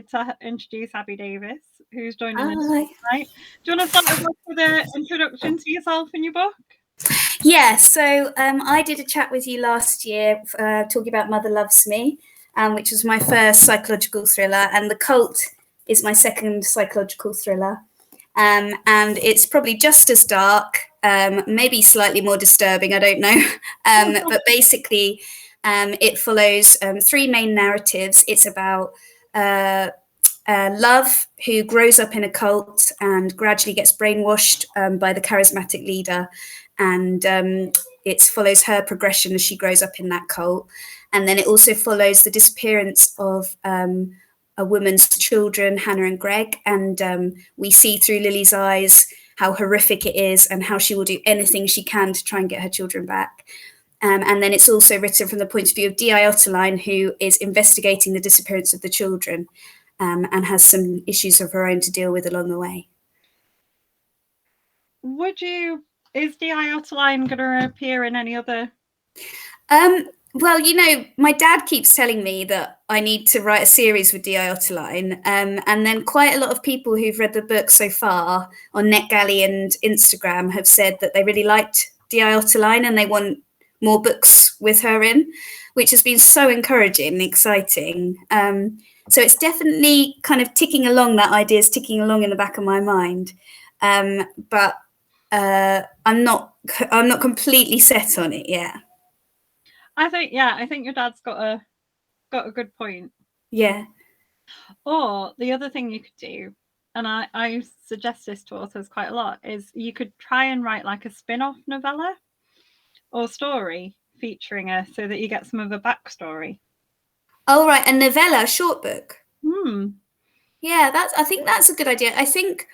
delighted to introduce Abby Davies, who's joining us tonight. Do you want to start us off with an introduction to yourself and your book? Yeah, so I did a chat with you last year talking about Mother Loves Me, which was my first psychological thriller, and The Cult is my second psychological thriller. And it's probably just as dark, maybe slightly more disturbing, I don't know. But basically, it follows three main narratives. It's about Love, who grows up in a cult and gradually gets brainwashed by the charismatic leader. And it follows her progression as she grows up in that cult. And then it also follows the disappearance of a woman's children, Hannah and Greg. And we see through Lily's eyes how horrific it is and how she will do anything she can to try and get her children back. And then it's also written from the point of view of D.I. Otterline, who is investigating the disappearance of the children and has some issues of her own to deal with along the way. Is D.I. Otterline going to appear in any other? Well, you know, my dad keeps telling me that I need to write a series with D.I. Otterline. And then quite a lot of people who've read the book so far on NetGalley and Instagram have said that they really liked D.I. Otterline and they want more books with her in, which has been so encouraging and exciting. So it's definitely kind of ticking along, that idea is ticking along in the back of my mind. But I'm not completely set on it yet. I think your dad's got a good point. Yeah. Or the other thing you could do, and I suggest this to authors quite a lot, is you could try and write like a spin-off novella or story featuring her so that you get some of her backstory. Oh, right, a novella, a short book. Yeah, I think that's a good idea. I think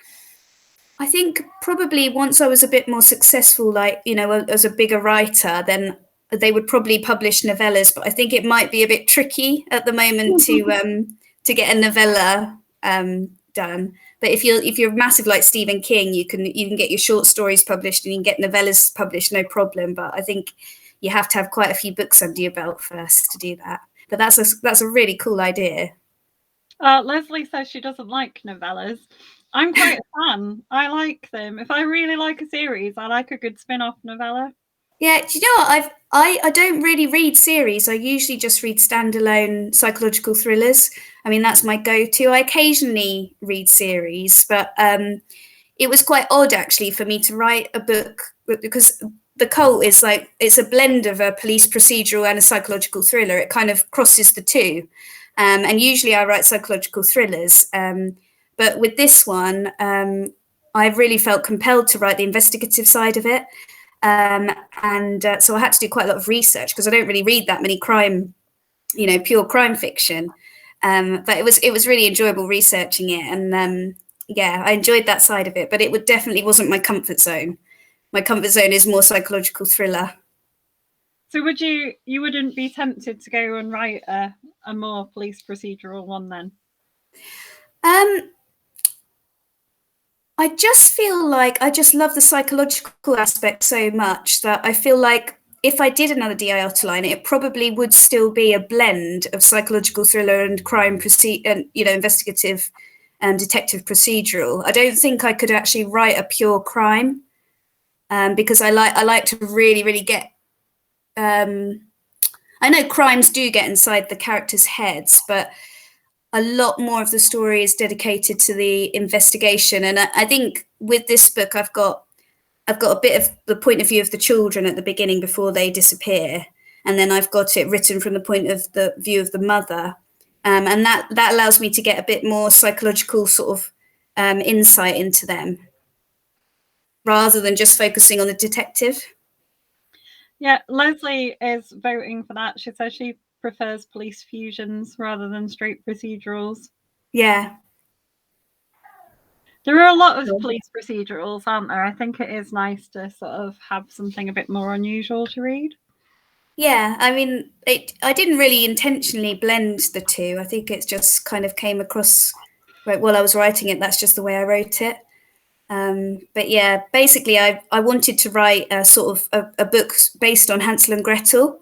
probably once I was a bit more successful, like, you know, as a bigger writer, then they would probably publish novellas. But I think it might be a bit tricky at the moment to get a novella done. But if you're massive like Stephen King, you can get your short stories published and you can get novellas published, no problem. But I think you have to have quite a few books under your belt first to do that. But that's a really cool idea. Leslie says she doesn't like novellas. I'm quite a fan. I like them. If I really like a series, I like a good spin-off novella. Yeah, do you know what? I don't really read series. I usually just read standalone psychological thrillers. I mean, that's my go-to. I occasionally read series, but it was quite odd actually for me to write a book because The Cult is like, it's a blend of a police procedural and a psychological thriller. It kind of crosses the two. And usually I write psychological thrillers. But with this one, I really felt compelled to write the investigative side of it. So I had to do quite a lot of research because I don't really read that many crime, you know, pure crime fiction. But it was really enjoyable researching it. And yeah, I enjoyed that side of it, but it definitely wasn't my comfort zone. My comfort zone is more psychological thriller. So you wouldn't be tempted to go and write a more police procedural one then? I just feel like I just love the psychological aspect so much that I feel like if I did another D.I. Otterline, it probably would still be a blend of psychological thriller and crime and, you know, investigative and detective procedural. I don't think I could actually write a pure crime because I like to really, really get. I know crimes do get inside the characters' heads, but a lot more of the story is dedicated to the investigation. And I think with this book, I've got a bit of the point of view of the children at the beginning before they disappear. And then I've got it written from the point of the view of the mother. And that allows me to get a bit more psychological sort of insight into them rather than just focusing on the detective. Yeah, Leslie is voting for that. She says she prefers police fusions rather than straight procedurals. Yeah. There are a lot of police procedurals, aren't there? I think it is nice to sort of have something a bit more unusual to read. Yeah, I mean, I didn't really intentionally blend the two. I think it just kind of came across while I was writing it. That's just the way I wrote it. But yeah, basically, I wanted to write a sort of a book based on Hansel and Gretel.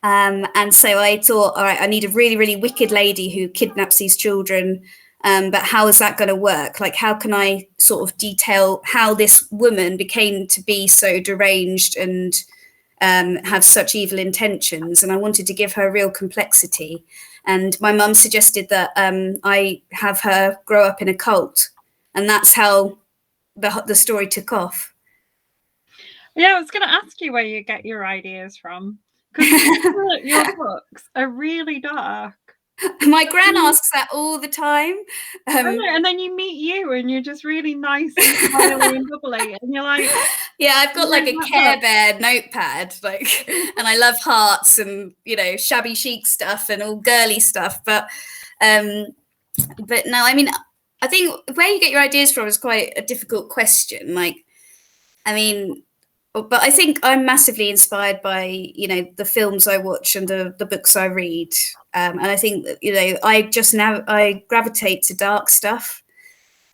And so I thought, all right, I need a really, really wicked lady who kidnaps these children. But how is that going to work? Like, how can I sort of detail how this woman became to be so deranged and have such evil intentions? And I wanted to give her real complexity. And my mum suggested that I have her grow up in a cult. And that's how the story took off. Yeah, I was going to ask you where you get your ideas from, because your books are really dark. My gran asks that all the time. And then you meet you and you're just really nice and smiley and bubbly, and you're like, yeah, I've got like a Care Bear notepad, like, and I love hearts and, you know, shabby chic stuff and all girly stuff. But no, I mean, I think where you get your ideas from is quite a difficult question. Like, I mean, but I think I'm massively inspired by, you know, the films I watch and the books I read. And I think that, you know, I gravitate to dark stuff.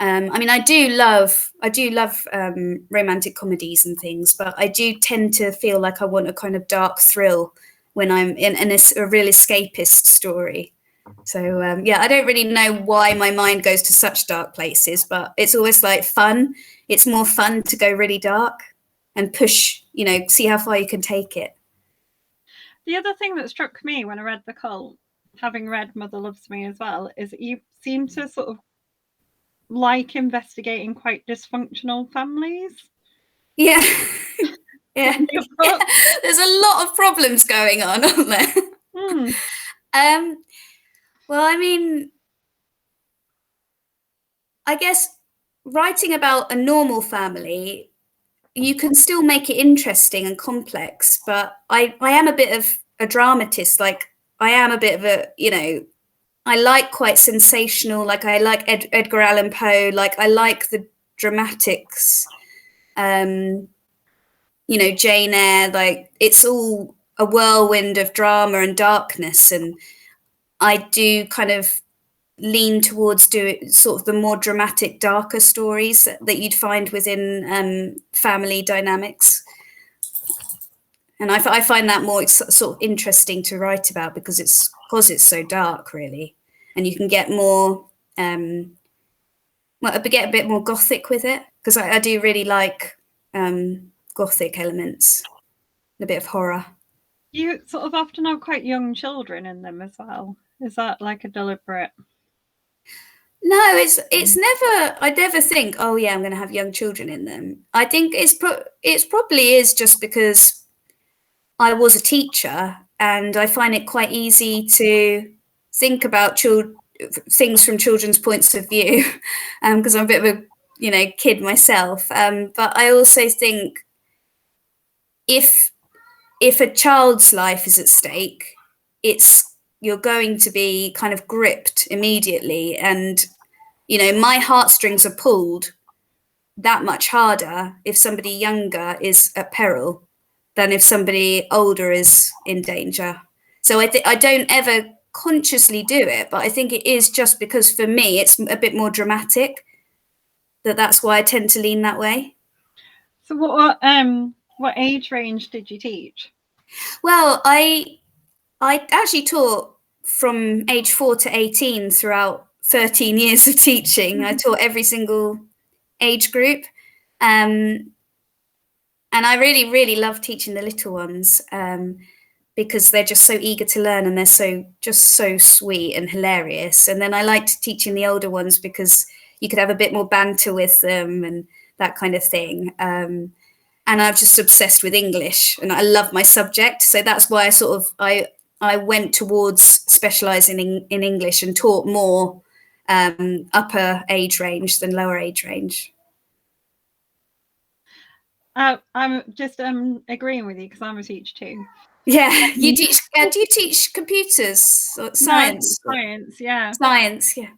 I mean, I do love romantic comedies and things, but I do tend to feel like I want a kind of dark thrill when I'm in a real escapist story. So yeah, I don't really know why my mind goes to such dark places, but it's always like fun. It's more fun to go really dark and push, you know, see how far you can take it. The other thing that struck me when I read The Cult, having read Mother Loves Me as well, is that you seem to sort of like investigating quite dysfunctional families. Yeah. Yeah. There's a lot of problems going on, aren't there? Well, I mean, I guess writing about a normal family, you can still make it interesting and complex, but I am a bit of a dramatist. Like, I am a bit of a, you know, I like quite sensational, like I like Edgar Allan Poe, like I like the dramatics, you know, Jane Eyre, like it's all a whirlwind of drama and darkness. And I do kind of lean towards doing sort of the more dramatic, darker stories that you'd find within family dynamics. And I find that more sort of interesting to write about because it's so dark, really, and you can get more, get a bit more gothic with it because I do really like gothic elements, a bit of horror. You sort of often have quite young children in them as well. Is that like a deliberate? No, it's never. I never think, oh yeah, I'm going to have young children in them. I think it's probably is just because I was a teacher and I find it quite easy to think about things from children's points of view because I'm a bit of a, you know, kid myself. But I also think if a child's life is at stake, you're going to be kind of gripped immediately, and you know, my heartstrings are pulled that much harder if somebody younger is at peril than if somebody older is in danger. So I don't ever consciously do it, but I think it is just because for me it's a bit more dramatic that's why I tend to lean that way. So what age range did you teach? Well, I actually taught from age 4 to 18 throughout 13 years of teaching. I taught every single age group. And I really, really love teaching the little ones because they're just so eager to learn and they're so sweet and hilarious. And then I liked teaching the older ones because you could have a bit more banter with them and that kind of thing. And I'm just obsessed with English and I love my subject. So that's why I went towards specialising in English and taught more upper age range than lower age range. I'm just agreeing with you because I'm a teacher too. Yeah, you teach. Do you teach computers or science? No, science, yeah. Science, yeah.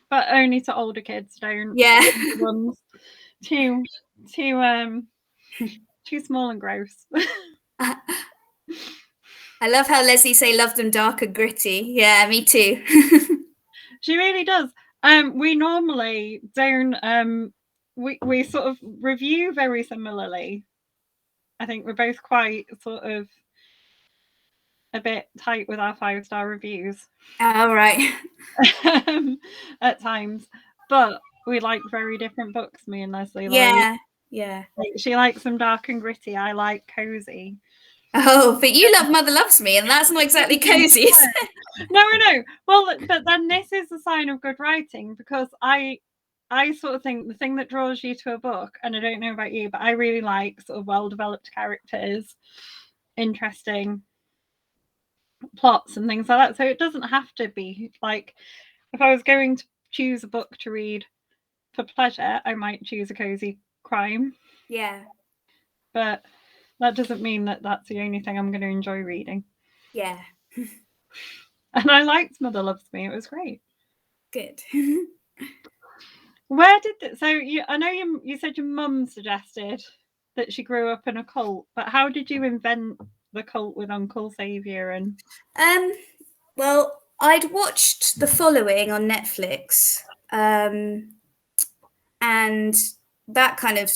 But only to older kids, don't. Yeah. Ones too small and gross. I love how Leslie say love them dark and gritty. Yeah, me too. She really does. We normally don't. We sort of review very similarly. I think we're both quite sort of a bit tight with our 5-star reviews Oh, right. at times, but we like very different books, me and Leslie. Yeah, yeah. Like, she likes them dark and gritty. I like cozy. Oh, but you love Mother Loves Me, and that's not exactly cozy. No, well, but then this is a sign of good writing, because I sort of think the thing that draws you to a book, and I don't know about you, but I really like sort of well-developed characters, interesting plots and things like that. So it doesn't have to be like, if I was going to choose a book to read for pleasure, I might choose a cozy crime. Yeah. But that doesn't mean that that's the only thing I'm going to enjoy reading. Yeah. And I liked Mother Loves Me. It was great. Good. Where did so I know you said your mum suggested that she grew up in a cult, but how did you invent the cult with Uncle Xavier? And Well, I'd watched The Following on Netflix, and that kind of,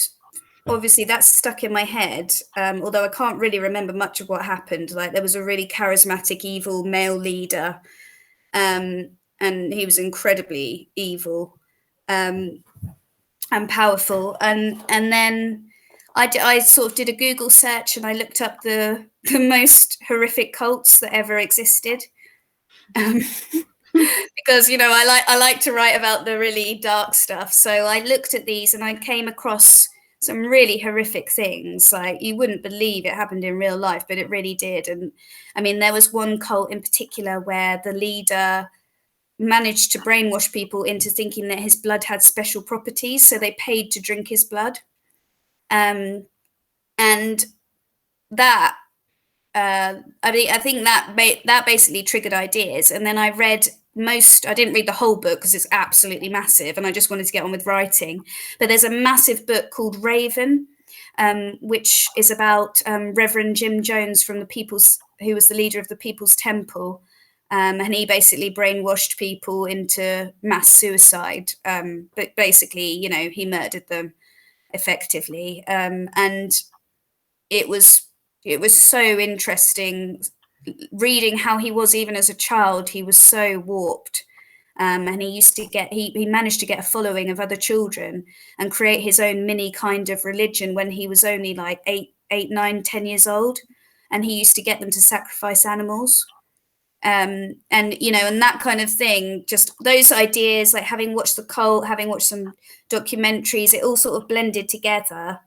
obviously that's stuck in my head, although I can't really remember much of what happened. Like, there was a really charismatic evil male leader, and he was incredibly evil, and powerful, and then I sort of did a Google search, and I looked up the most horrific cults that ever existed. Because, you know, I like to write about the really dark stuff. So I looked at these and I came across some really horrific things. Like, you wouldn't believe it happened in real life, but it really did. And I mean, there was one cult in particular where the leader managed to brainwash people into thinking that his blood had special properties, so they paid to drink his blood. And that I think that basically triggered ideas. And then I didn't read the whole book because it's absolutely massive, and I just wanted to get on with writing. But there's a massive book called Raven, which is about Reverend Jim Jones who was the leader of the People's Temple. And he basically brainwashed people into mass suicide. But basically, you know, he murdered them effectively. And it was so interesting reading how he was, even as a child. He was so warped. And he managed to get a following of other children and create his own mini kind of religion when he was only like 8, 9, 10 years old. And he used to get them to sacrifice animals. And, you know, and that kind of thing, just those ideas, like having watched The Cult, having watched some documentaries, it all sort of blended together.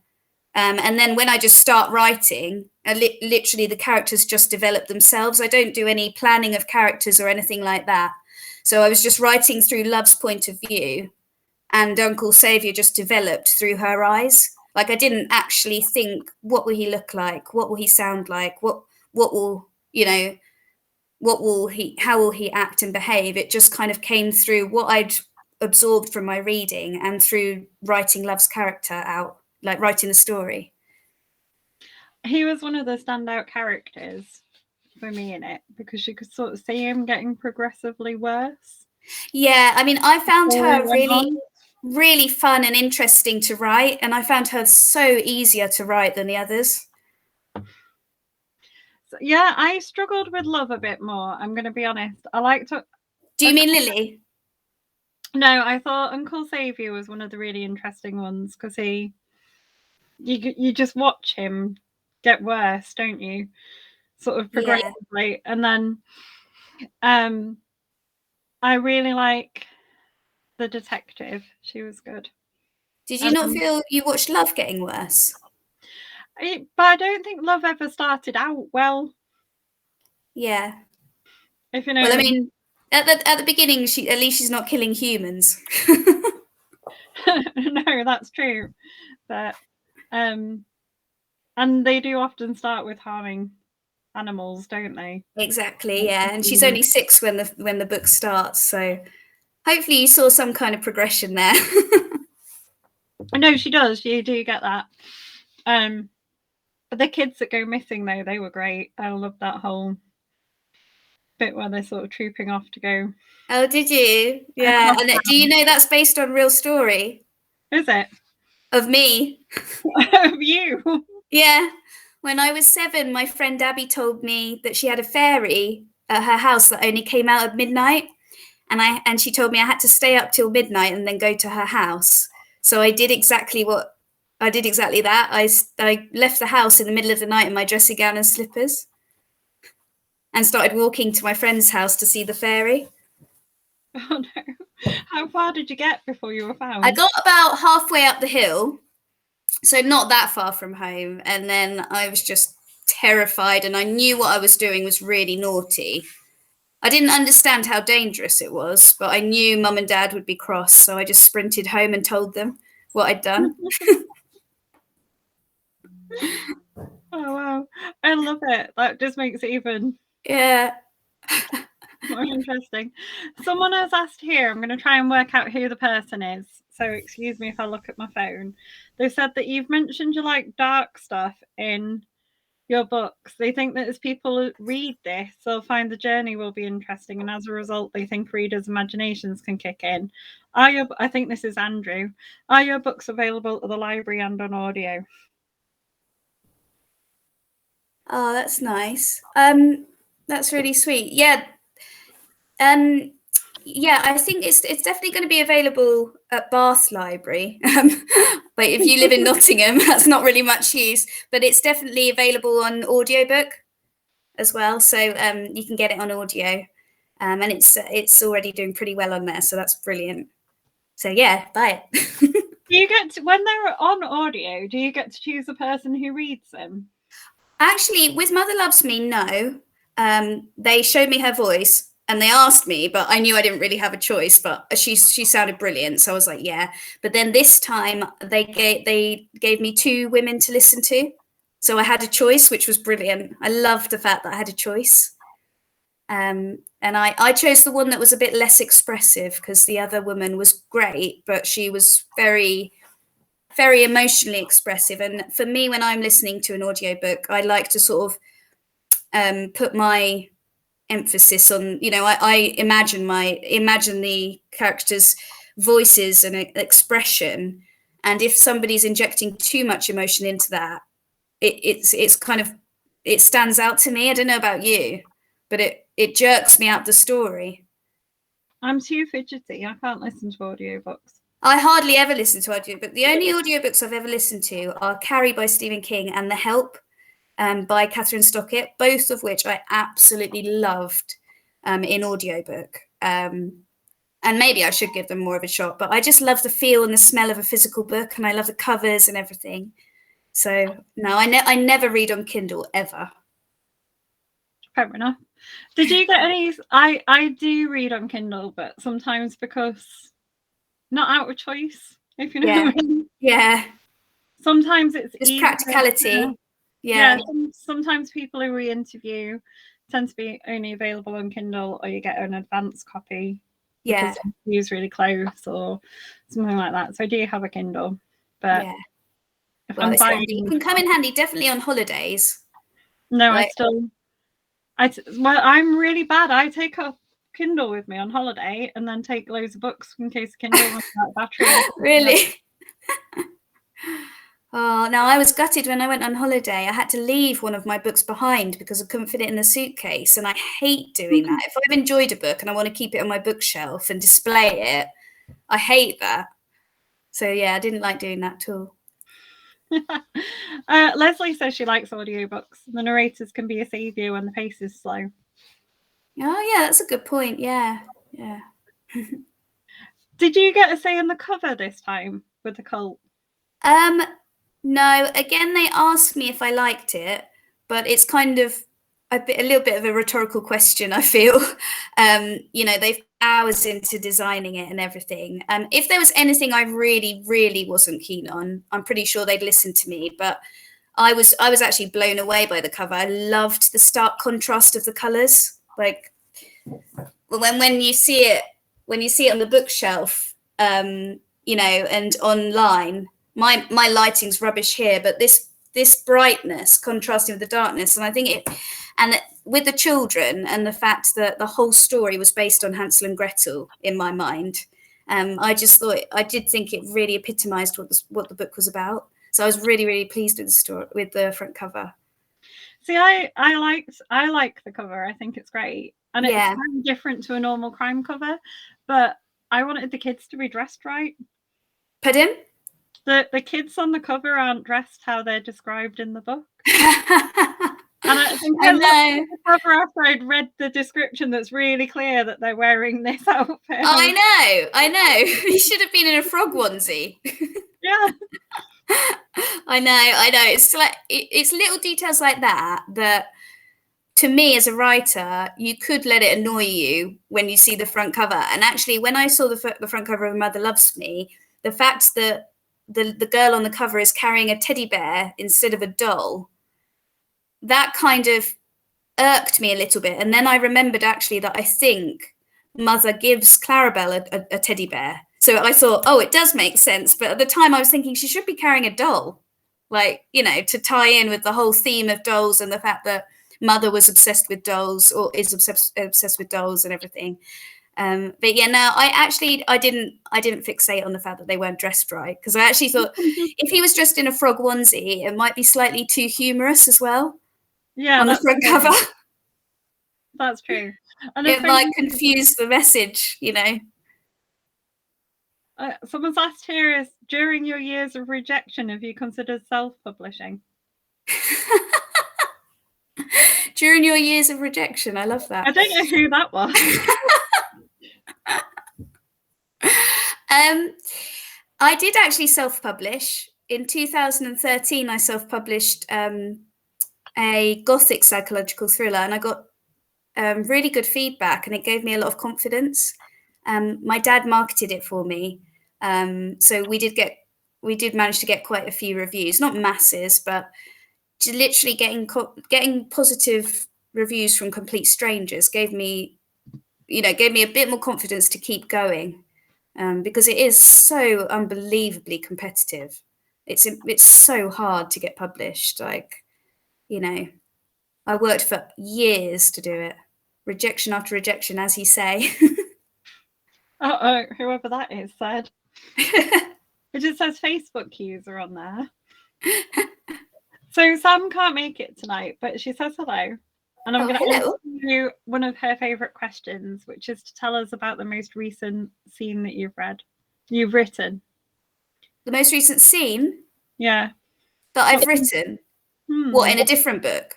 And then when I just start writing, literally the characters just develop themselves. I don't do any planning of characters or anything like that. So I was just writing through Love's point of view, and Uncle Xavier just developed through her eyes. Like, I didn't actually think, what will he look like? What will he sound like? What will, you know, how will he act and behave? It just kind of came through what I'd absorbed from my reading and through writing Love's character out, like writing the story. he was one of the standout characters for me in it, because you could sort of see him getting progressively worse. Yeah, I mean, I found her really fun and interesting to write, and I found her so easier to write than the others. So, yeah, I struggled with Love a bit more, I'm going to be honest. I liked to. Do you mean Lily? No, I thought Uncle Xavier was one of the really interesting ones, because you just watch him get worse, don't you? Sort of progressively. Yeah. And then I really like the detective. She was good. Did you not feel you watched Love getting worse? But I don't think Love ever started out well. Yeah. If you know. Well, I mean, at the beginning, at least she's not killing humans. No, that's true. But and they do often start with harming animals, don't they? Exactly, yeah. And she's only 6 when the book starts, so hopefully you saw some kind of progression there. No, she does. You do get that. But the kids that go missing, though, they were great. I love that whole bit where they're sort of trooping off to go. Oh, did you? Yeah. And do you know that's based on real story? Is it? Of me. Of you? Yeah. When I was 7, my friend Abby told me that she had a fairy at her house that only came out at midnight. And she told me I had to stay up till midnight and then go to her house. So I did exactly that. I left the house in the middle of the night in my dressing gown and slippers and started walking to my friend's house to see the fairy. Oh no. How far did you get before you were found? I got about halfway up the hill, so not that far from home. And then I was just terrified, and I knew what I was doing was really naughty. I didn't understand how dangerous it was, but I knew Mum and Dad would be cross, so I just sprinted home and told them what I'd done. Oh wow, I love it. That just makes it even more interesting. Someone has asked here, I'm going to try and work out who the person is, so excuse me if I look at my phone. They said that you've mentioned you like dark stuff in your books. They think that as people read this, they'll find the journey will be interesting, and as a result they think readers' imaginations can kick in. I think this is Andrew. Are your books available at the library and on audio? Oh, that's nice. That's really sweet. Yeah. Yeah, I think it's definitely going to be available at Bath Library. But if you live in Nottingham, that's not really much use. But it's definitely available on audiobook as well, so you can get it on audio, and it's already doing pretty well on there, so that's brilliant. So yeah, buy it. Do you get to, when they're on audio, do you get to choose the person who reads them? Actually, with Mother Loves Me, no. They showed me her voice and they asked me, but I knew I didn't really have a choice. But she sounded brilliant, so I was like, yeah. But then this time they gave me 2 women to listen to, so I had a choice, which was brilliant. I loved the fact that I had a choice. And I chose the one that was a bit less expressive because the other woman was great, but she was very, very emotionally expressive. And for me, when I'm listening to an audiobook, I like to sort of put my emphasis on, I imagine the characters' voices and expression. And if somebody's injecting too much emotion into that, it's kind of, it stands out to me. I don't know about you, but it jerks me out the story. I'm too fidgety. I can't listen to audiobooks. I hardly ever listen to audiobook. The only audiobooks I've ever listened to are Carrie by Stephen King and The Help by Catherine Stockett, both of which I absolutely loved in audiobook. And maybe I should give them more of a shot, but I just love the feel and the smell of a physical book, and I love the covers and everything. So no, I never read on Kindle ever. Fair enough. Did you get any? I do read on Kindle, but sometimes because not out of choice, if you know what I mean. Yeah. Sometimes it's practicality. Yeah. Sometimes people who we interview tend to be only available on Kindle, or you get an advanced copy because the interview's really close or something like that. So I do have a Kindle, but if I'm buying, it can come in handy definitely on holidays. No, I'm really bad. I take a Kindle with me on holiday and then take loads of books in case the Kindle runs out of battery. Really? Oh, no, I was gutted when I went on holiday. I had to leave one of my books behind because I couldn't fit it in the suitcase, and I hate doing that. If I've enjoyed a book and I want to keep it on my bookshelf and display it, I hate that. So yeah, I didn't like doing that at all. Leslie says she likes audiobooks. The narrators can be a saviour when the pace is slow. Oh yeah, that's a good point. Yeah. Did you get a say in the cover this time with the cult? No, again, they asked me if I liked it, but it's kind of a little bit of a rhetorical question, I feel. They've hours into designing it and everything. If there was anything I really, really wasn't keen on, I'm pretty sure they'd listen to me. But I was actually blown away by the cover. I loved the stark contrast of the colours. Like when you see it on the bookshelf, and online. My lighting's rubbish here, but this brightness contrasting with the darkness, and I think with the children and the fact that the whole story was based on Hansel and Gretel in my mind, I did think it really epitomised what the book was about. So I was really, really pleased with the story, with the front cover. See, I like the cover. I think it's great, and it's Yeah. very different to a normal crime cover. But I wanted the kids to be dressed right. Pardon? The kids on the cover aren't dressed how they're described in the book. And I think I I looked know. at the cover after I'd read the description that's really clear that they're wearing this outfit. I know. You should have been in a frog onesie. Yeah. I know. It's like it's little details like that that, to me as a writer, you could let it annoy you when you see the front cover. And actually, when I saw the front cover of Mother Loves Me, the fact that the girl on the cover is carrying a teddy bear instead of a doll, that kind of irked me a little bit. And then I remembered actually that I think Mother gives Clarabelle a teddy bear. So I thought, oh, it does make sense. But at the time I was thinking she should be carrying a doll, like, you know, to tie in with the whole theme of dolls and the fact that Mother was obsessed with dolls, or is obsessed with dolls and everything. But yeah, no, I didn't fixate on the fact that they weren't dressed right, because I actually thought if he was dressed in a frog onesie, it might be slightly too humorous as well. Yeah, on the front cover. That's true. And it might confuse the message, you know. Someone's asked here, is during your years of rejection, have you considered self-publishing? During your years of rejection, I love that. I don't know who that was. I did actually self-publish. In 2013, I self-published a gothic psychological thriller, and I got really good feedback, and it gave me a lot of confidence. My dad marketed it for me, so we did manage to get quite a few reviews, not masses, but literally getting positive reviews from complete strangers gave me a bit more confidence to keep going, because it is so unbelievably competitive. It's so hard to get published. Like, you know, I worked for years to do it. Rejection after rejection, as you say. Whoever that is said. It just says Facebook user on there. So Sam can't make it tonight, but she says hello. And I'm going to ask you one of her favourite questions, which is to tell us about the most recent scene that you've written. The most recent scene? Yeah. That I've written? What, in a different book?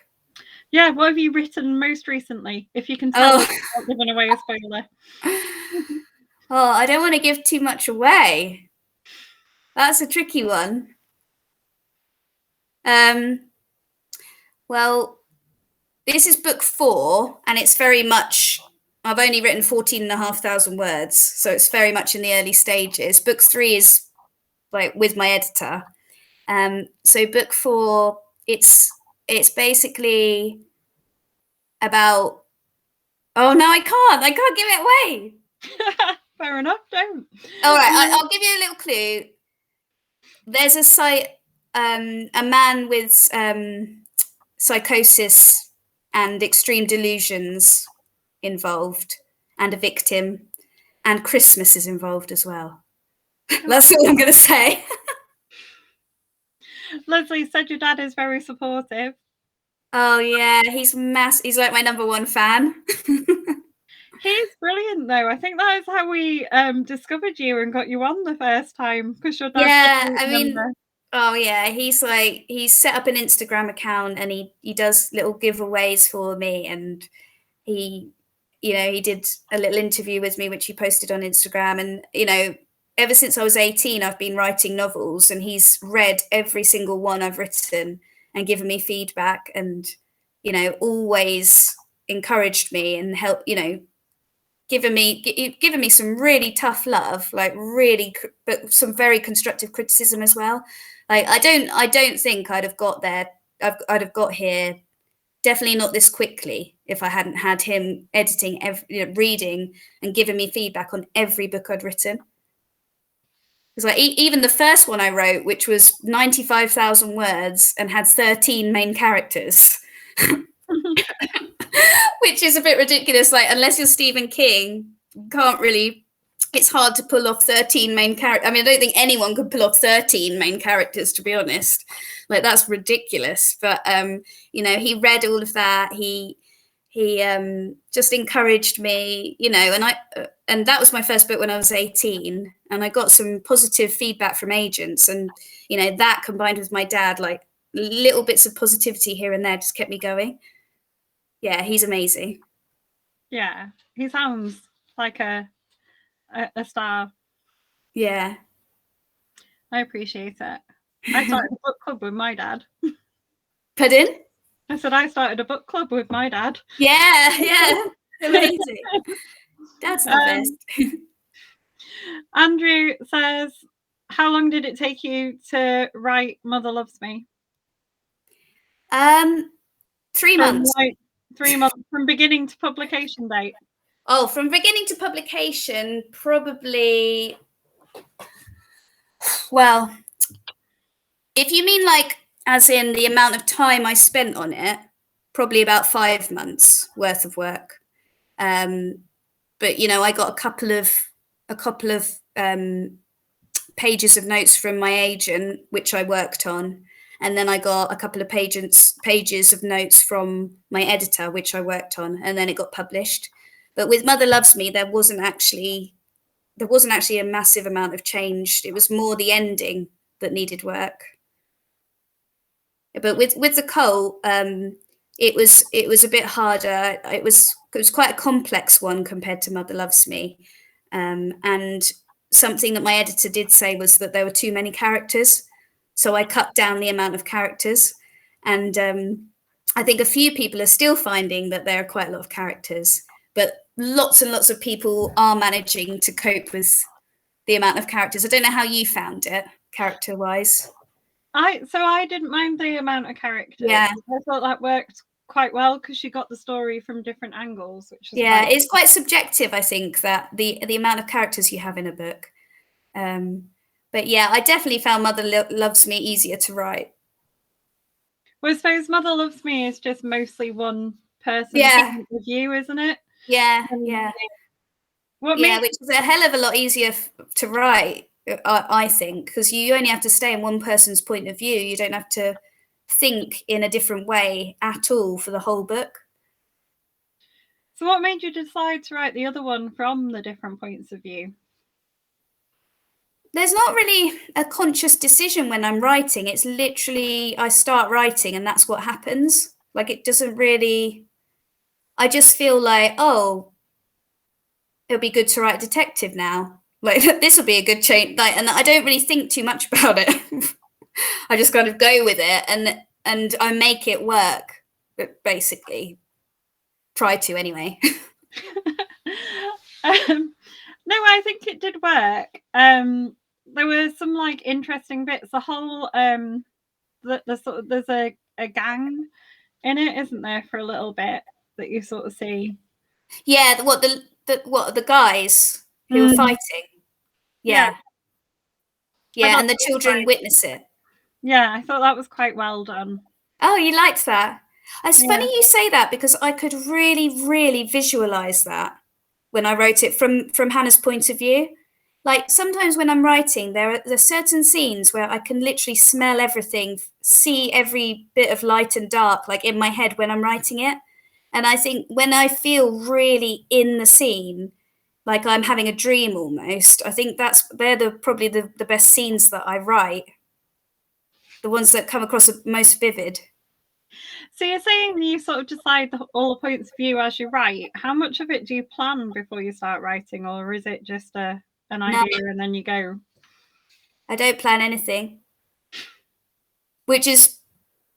Yeah, what have you written most recently? If you can tell us without giving away a spoiler. Oh, I don't want to give too much away. That's a tricky one. Well, this is book 4, and it's very much, I've only written 14,500 words, so it's very much in the early stages. Book 3 is like with my editor. So book 4, it's basically about, oh no, I can't give it away. Fair enough, don't. All right, I'll give you a little clue. There's a man with psychosis and extreme delusions involved, and a victim, and Christmas is involved as well. That's all I'm going to say. Leslie said your dad is very supportive. Oh yeah, he's He's like my #1 fan. He's brilliant, though. I think that is how we discovered you and got you on the first time, because your dad. Yeah, I mean, oh yeah, he's set up an Instagram account, and he does little giveaways for me, and he did a little interview with me which he posted on Instagram, and ever since I was 18, I've been writing novels, and he's read every single one I've written and given me feedback, and always encouraged me and helped, given me some really tough love, like really, but some very constructive criticism as well. Like I don't think I'd have got there. I'd have got here, definitely not this quickly, if I hadn't had him editing, reading, and giving me feedback on every book I'd written. Because like even the first one I wrote, which was 95,000 words and had 13 main characters. Which is a bit ridiculous. Like, unless you're Stephen King, you can't really it's hard to pull off 13 main characters. I mean, I don't think anyone could pull off 13 main characters, to be honest. Like, that's ridiculous. But he read all of that. He just encouraged me, and that was my first book when I was 18, and I got some positive feedback from agents, and that combined with my dad, like little bits of positivity here and there, just kept me going. Yeah, he's amazing. Yeah, he sounds like a star. Yeah, I appreciate it. I started a book club with my dad. Pardon? I said I started a book club with my dad. Yeah, amazing. That's the best. Andrew says, how long did it take you to write Mother Loves Me? 3 months. 3 months from beginning to publication date. Oh, from beginning to publication, probably. Well, if you mean like as in the amount of time I spent on it, probably about 5 months worth of work. But I got a couple of pages of notes from my agent, which I worked on, and then I got a couple of pages of notes from my editor, which I worked on, and then it got published. But with Mother Loves Me, there wasn't actually a massive amount of change. It was more the ending that needed work. But with the cult, it was a bit harder. It was quite a complex one compared to Mother Loves Me, and something that my editor did say was that there were too many characters, so I cut down the amount of characters, and I think a few people are still finding that there are quite a lot of characters, but lots and lots of people are managing to cope with the amount of characters. I don't know how you found it, character-wise. I didn't mind the amount of characters. Yeah, I thought that worked quite well because you got the story from different angles, which is it's quite subjective. I think that the amount of characters you have in a book. But yeah, I definitely found Mother Loves Me easier to write. Well, I suppose Mother Loves Me is just mostly one person's point of view, isn't it? Yeah. Which is a hell of a lot easier to write, I think, because you only have to stay in one person's point of view. You don't have to think in a different way at all for the whole book. So what made you decide to write the other one from the different points of view? There's not really a conscious decision when I'm writing. It's literally I start writing and that's what happens. Like, it doesn't really, I just feel like, oh, it'll be good to write detective now. Like, this will be a good change. Like, and I don't really think too much about it. I just kind of go with it and I make it work, basically. Try to anyway. No, I think it did work. There were some like interesting bits. The whole there's a gang in it, isn't there, for a little bit that you sort of see. Yeah, the guys who are fighting. Yeah, and the children witness it. Yeah, I thought that was quite well done. Oh, you liked that? It's funny you say that because I could really, really visualize that when I wrote it from Hannah's point of view. Like, sometimes when I'm writing, there are certain scenes where I can literally smell everything, see every bit of light and dark, like in my head when I'm writing it. And I think when I feel really in the scene, like I'm having a dream almost, I think they're probably the best scenes that I write. The ones that come across the most vivid. So you're saying you sort of decide all the points of view as you write. How much of it do you plan before you start writing, or is it just an idea and then you go? I don't plan anything, which is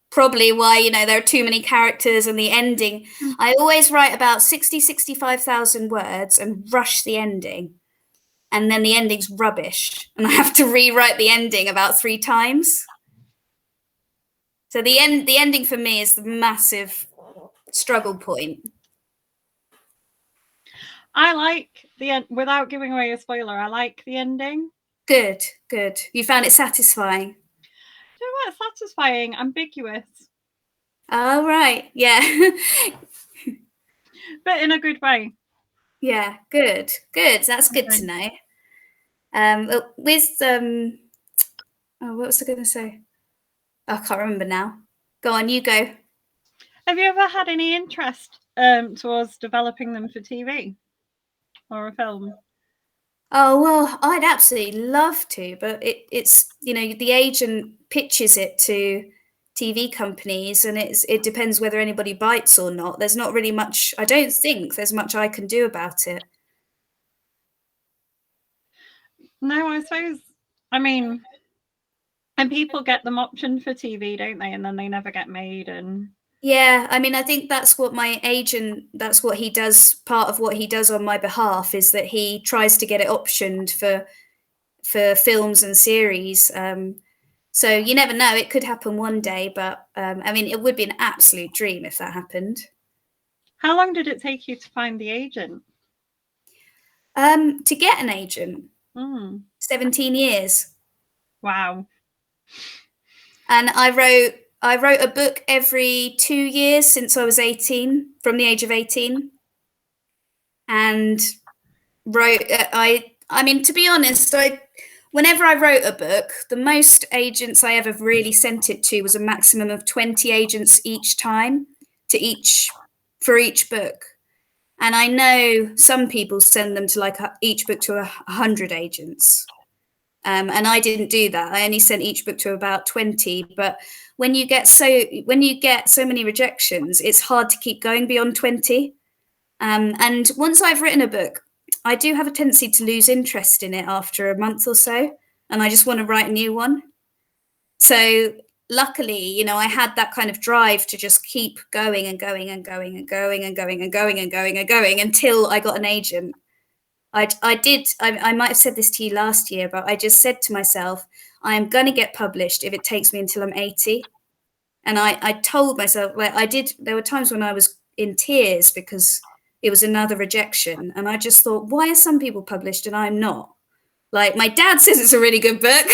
probably why there are too many characters and the ending. I always write about 65,000 words and rush the ending, and then the ending's rubbish and I have to rewrite the ending about 3 times. So the ending for me is the massive struggle point. I like the end. Without giving away a spoiler, I like the ending. Good. You found it satisfying? You know what? Satisfying, ambiguous. Oh, right. Yeah. But in a good way. Yeah, good. That's good to know. With oh, what was I going to say? I can't remember now. Go on, you go. Have you ever had any interest towards developing them for TV or a film? Oh well, I'd absolutely love to, but it's the agent pitches it to TV companies, and it depends whether anybody bites or not. There's not really much. I don't think there's much I can do about it. No, I suppose. I mean, and people get them optioned for TV, don't they? And then they never get made. And yeah, I mean, I think that's what my agent. That's what he does. Part of what he does on my behalf is that he tries to get it optioned for films and series. So you never know; it could happen one day. But I mean, it would be an absolute dream if that happened. how long did it take you to find the agent? To get an agent, 17 years. Wow. And I wrote a book every 2 years since I was 18, from the age of 18. And wrote I mean, to be honest, whenever I wrote a book, the most agents I ever really sent it to was a maximum of 20 agents each time for each book. And I know some people send them to like each book to 100 agents. And I didn't do that. I only sent each book to about 20. But when you get so many rejections, it's hard to keep going beyond 20. And once I've written a book, I do have a tendency to lose interest in it after a month or so, and I just want to write a new one. So luckily, I had that kind of drive to just keep going and going and going and going and going and going and going and going until I got an agent. I might have said this to you last year, but I just said to myself, I am going to get published if it takes me until I'm 80. And I told myself, there were times when I was in tears because it was another rejection. And I just thought, why are some people published and I'm not? Like, my dad says it's a really good book.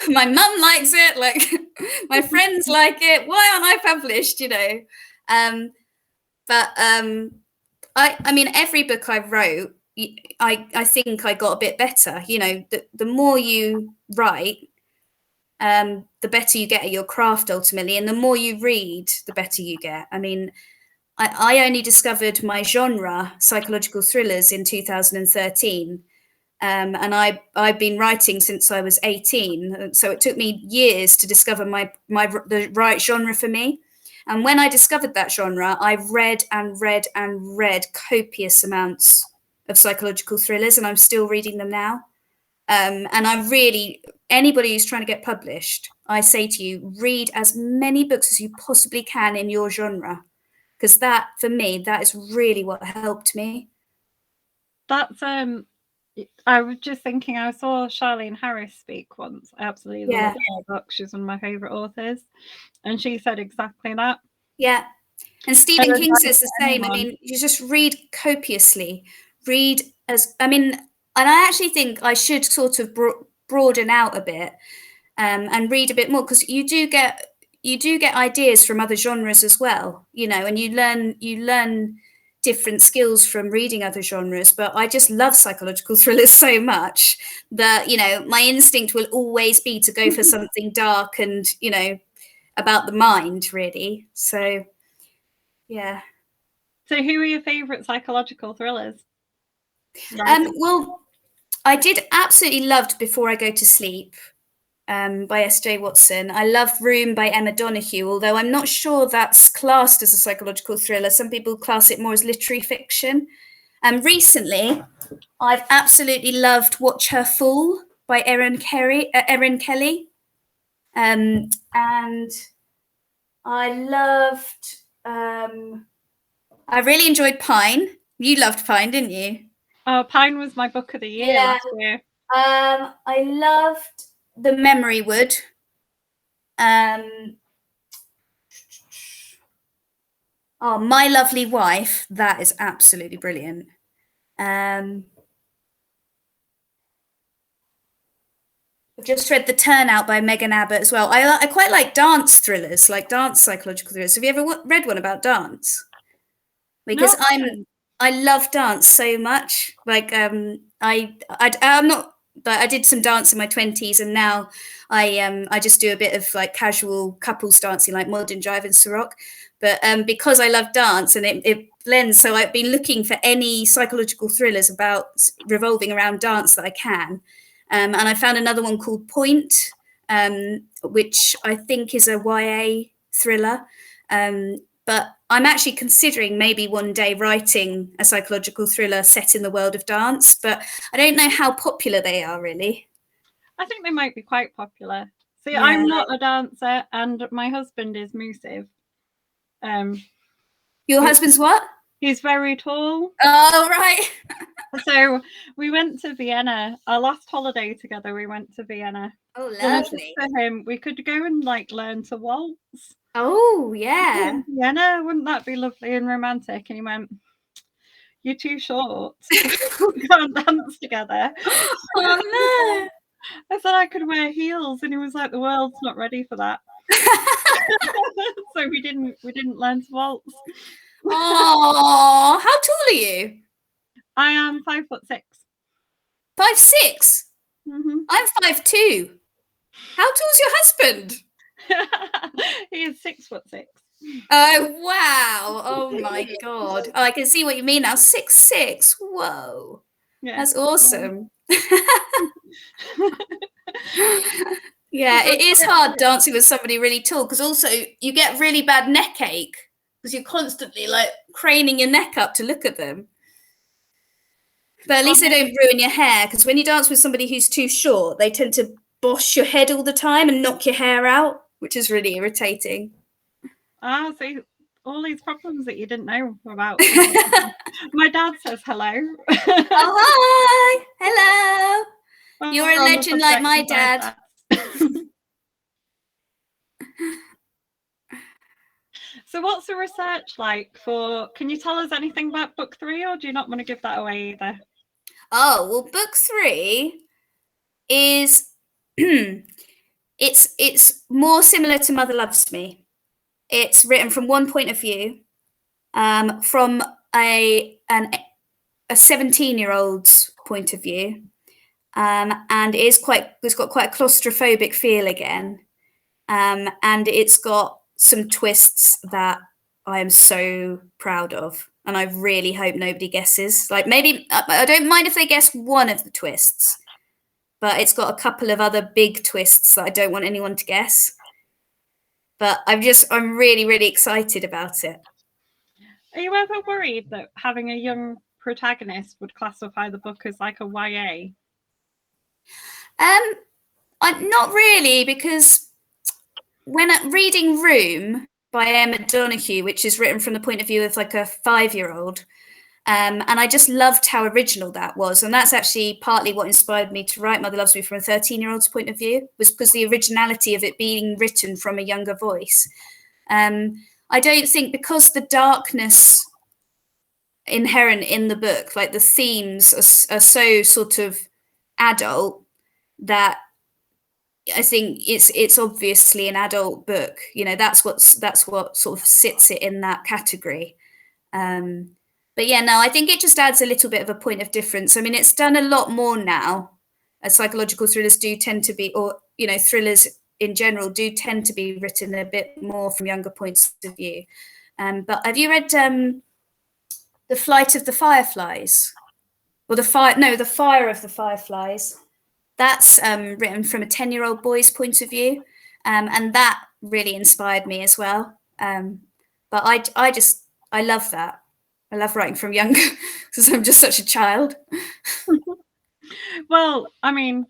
My mum likes it. Like, my friends like it. Why aren't I published? I mean, every book I wrote, I think I got a bit better. The more you write, the better you get at your craft ultimately, and the more you read, the better you get. I mean, I only discovered my genre, psychological thrillers, in 2013, and I've been writing since I was 18. So it took me years to discover the right genre for me. And when I discovered that genre, I read and read and read copious amounts of psychological thrillers, and I'm still reading them now. And anybody who's trying to get published, I say to you, read as many books as you possibly can in your genre, because that, for me, that is really what helped me. That's I was just thinking, I saw Charlene Harris speak once. I absolutely love her book. She's one of my favourite authors. And she said exactly that. Yeah. And Stephen King says the same. I mean, you just read copiously. And I actually think I should sort of broaden out a bit and read a bit more, because you do get ideas from other genres as well, and you learn different skills from reading other genres. But I just love psychological thrillers so much that, my instinct will always be to go for something dark and, about the mind, really. So, yeah. So who are your favourite psychological thrillers? Well, I did absolutely loved Before I Go to Sleep by S.J. Watson. I love Room by Emma Donoghue, although I'm not sure that's classed as a psychological thriller. Some people class it more as literary fiction. Recently, I've absolutely loved Watch Her Fall by Erin Kelly. And I loved, I really enjoyed Pine. You loved Pine, didn't you? Oh, Pine was my book of the year last year. I loved The Memory Wood. My Lovely Wife. That is absolutely brilliant. I've just read The Turnout by Megan Abbott as well. I quite like dance thrillers, like dance psychological thrillers. Have you ever read one about dance? Because I love dance so much. Like I'm not. But I did some dance in my 20s, and now I just do a bit of like casual couples dancing, like modern jive and Sarok. But because I love dance and it blends, so I've been looking for any psychological thrillers about revolving around dance that I can, and I found another one called Point, which I think is a YA thriller. But I'm actually considering maybe one day writing a psychological thriller set in the world of dance, but I don't know how popular they are really. I think they might be quite popular. See, Yeah. I'm not a dancer, and my husband is Musive. Your husband's what? He's very tall. Oh, right. So we went to Vienna. Our last holiday together, we went to Vienna. Oh, And I said lovely. to him, we could go and like learn to waltz. Oh, yeah. Vienna, wouldn't that be lovely and romantic? And he went, "You're too short. We can't dance together." Oh, no. I said I could wear heels, and he was like, "The world's not ready for that." So we didn't learn to waltz. Oh, how tall are you? I am 5'6". 5'6". Mm-hmm. I'm 5'2". How tall's your husband? He is 6'6". Oh, wow. Oh, my God. Oh, I can see what you mean now. 6'6". Whoa. Yeah. That's awesome. Yeah, it is hard dancing with somebody really tall, because also you get really bad neck ache because you're constantly like craning your neck up to look at them. But at least they don't ruin your hair, because when you dance with somebody who's too short, they tend to bosh your head all the time and knock your hair out, which is really irritating. See, all these problems that you didn't know about. My dad says hello. Oh, hi. Hello. You're a legend like my dad. So what's the research like for, can you tell us anything about book 3, or do you not want to give that away either? Oh, well, book 3 is it's more similar to Mother Loves Me. It's written from one point of view, from a 17-year-old's point of view, and it's got quite a claustrophobic feel again, and it's got some twists that I am so proud of, and I really hope nobody guesses. Like, maybe I don't mind if they guess one of the twists, but it's got a couple of other big twists that I don't want anyone to guess. But I'm really, really excited about it. Are you ever worried that having a young protagonist would classify the book as like a YA? I'm not really, because when reading Room by Emma Donoghue, which is written from the point of view of like a 5-year-old, and I just loved how original that was. And that's actually partly what inspired me to write Mother Loves Me from a 13-year-old's point of view, was because the originality of it being written from a younger voice. I don't think, because the darkness inherent in the book, like the themes are so sort of adult, that I think it's obviously an adult book. You know, that's what sort of sits it in that category. But yeah, no, I think it just adds a little bit of a point of difference. I mean, it's done a lot more now. Psychological thrillers do tend to be, or thrillers in general do tend to be written a bit more from younger points of view. But have you read The Flight of the Fireflies? Or The Fire of the Fireflies? That's written from a 10-year-old boy's point of view, and that really inspired me as well. But I love that. I love writing from younger, because I'm just such a child. Well, I mean,